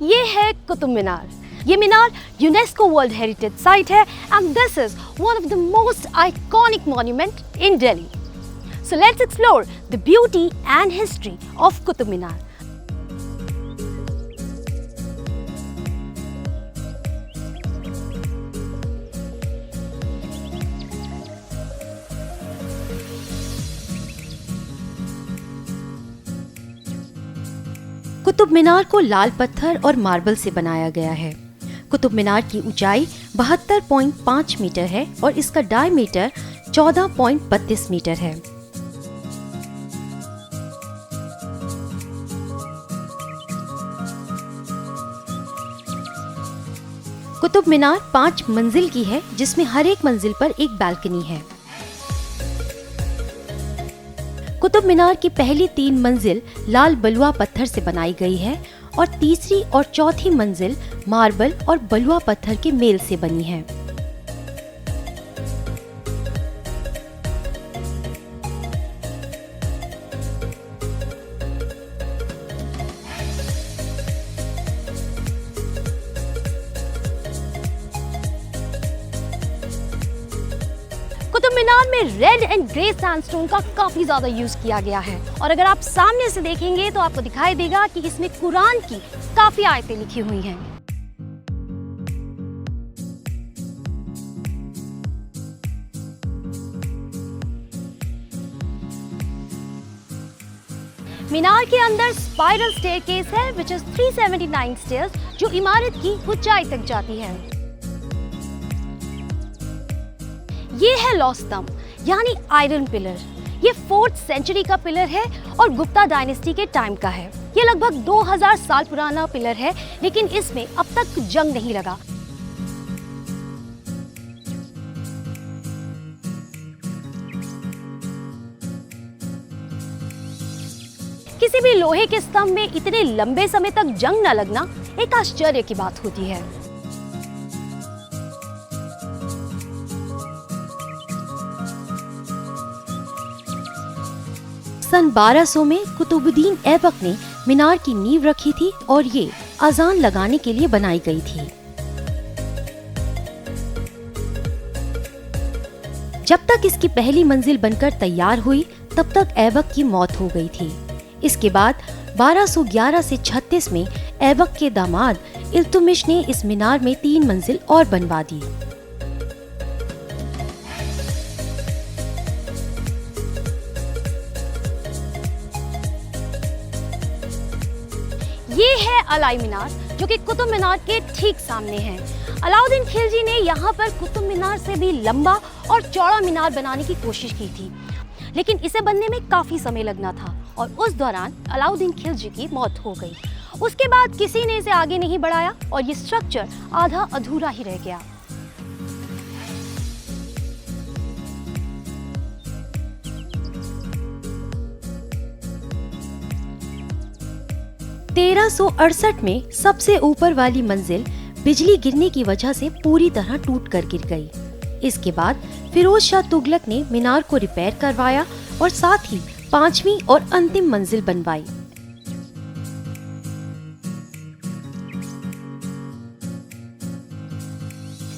ये है कुतुब मीनार। ये मीनार यूनेस्को वर्ल्ड हेरिटेज साइट है and this is one of the most iconic monument in Delhi. So let's explore the beauty and history of Qutub Minar. Qutub Minar को लाल पत्थर और मार्बल से बनाया गया है। कुतुब मीनार की ऊंचाई 72.5 मीटर है और इसका डायमीटर 14.32 मीटर है। कुतुब मीनार 5 मंजिल की है, जिसमें हर एक मंजिल पर एक बालकनी है। कुतुब मीनार की पहली 3 मंजिल लाल बलुआ पत्थर से बनाई गई है और तीसरी और चौथी मंजिल मार्बल और बलुआ पत्थर के मेल से बनी है। कुतुब मीनार में रेड एंड ग्रे सैंडस्टोन का काफी ज्यादा यूज किया गया है और अगर आप सामने से देखेंगे तो आपको दिखाई देगा कि इसमें कुरान की काफी आयतें लिखी हुई हैं। मीनार के अंदर स्पाइरल स्टेयरकेस है विच इज 379 स्टेयर्स जो इमारत की ऊंचाई तक जाती है। ये है लौ स्तंभ यानी आयरन पिलर। ये 4th सेंचुरी का पिलर है और गुप्ता डायनेस्टी के टाइम का है। ये लगभग 2000 साल पुराना पिलर है, लेकिन इसमें अब तक जंग नहीं लगा। किसी भी लोहे के स्तंभ में इतने लंबे समय तक जंग न लगना एक आश्चर्य की बात होती है। सन 1200 में कुतुबुद्दीन ऐबक ने मीनार की नींव रखी थी और ये अजान लगाने के लिए बनाई गई थी। जब तक इसकी पहली मंजिल बनकर तैयार हुई तब तक ऐबक की मौत हो गई थी। इसके बाद 1211 से 36 में ऐबक के दामाद इल्तुतमिश ने इस मीनार में 3 मंजिल और बनवा दी। ये है अलाई मीनार जो कि कुतुब मीनार के ठीक सामने है। अलाउद्दीन खिलजी ने यहाँ पर कुतुब मीनार से भी लंबा और चौड़ा मीनार बनाने की कोशिश की थी, लेकिन इसे बनने में काफी समय लगना था और उस दौरान अलाउद्दीन खिलजी की मौत हो गई। उसके बाद किसी ने इसे आगे नहीं बढ़ाया और ये स्ट्रक्चर आधा अधूरा ही रह गया। तेरह 1368 में सबसे ऊपर वाली मंजिल बिजली गिरने की वजह से पूरी तरह टूट कर गिर गई। इसके बाद फिरोज शाह तुगलक ने मीनार को रिपेयर करवाया और साथ ही 5वीं और अंतिम मंजिल बनवाई।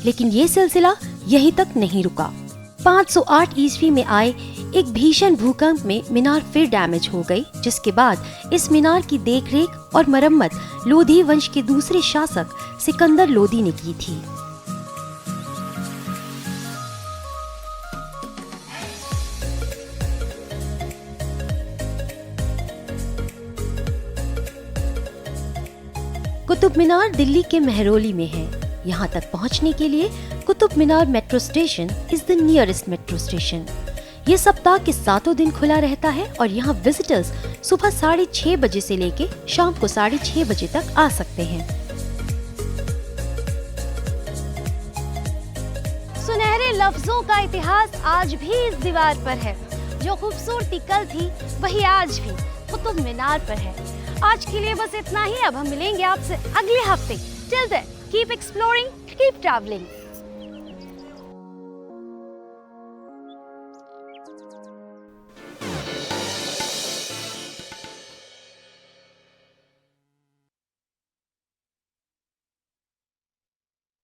लेकिन ये सिलसिला यहीं तक नहीं रुका। 508 ईस्वी में आए एक भीषण भूकंप में मीनार फिर डैमेज हो गई, जिसके बाद इस मीनार की देखरेख और मरम्मत लोधी वंश के दूसरे शासक सिकंदर लोदी ने की थी। कुतुब मीनार दिल्ली के मेहरौली में है। यहाँ तक पहुँचने के लिए Qutub Minar metro station is the nearest metro station. ये सप्ताह के 7 दिन खुला रहता है और यहाँ विजिटर्स सुबह 6:30 बजे से लेके शाम को 6:30 बजे तक आ सकते हैं। सुनहरे लफ्जों का इतिहास आज भी इस दीवार पर है। जो खूबसूरती कल थी वही आज भी कुतुब मीनार पर है। आज के लिए बस इतना ही। अब हम मिलेंगे आपसे अगले हफ्ते। Till then keep exploring, keep travelling.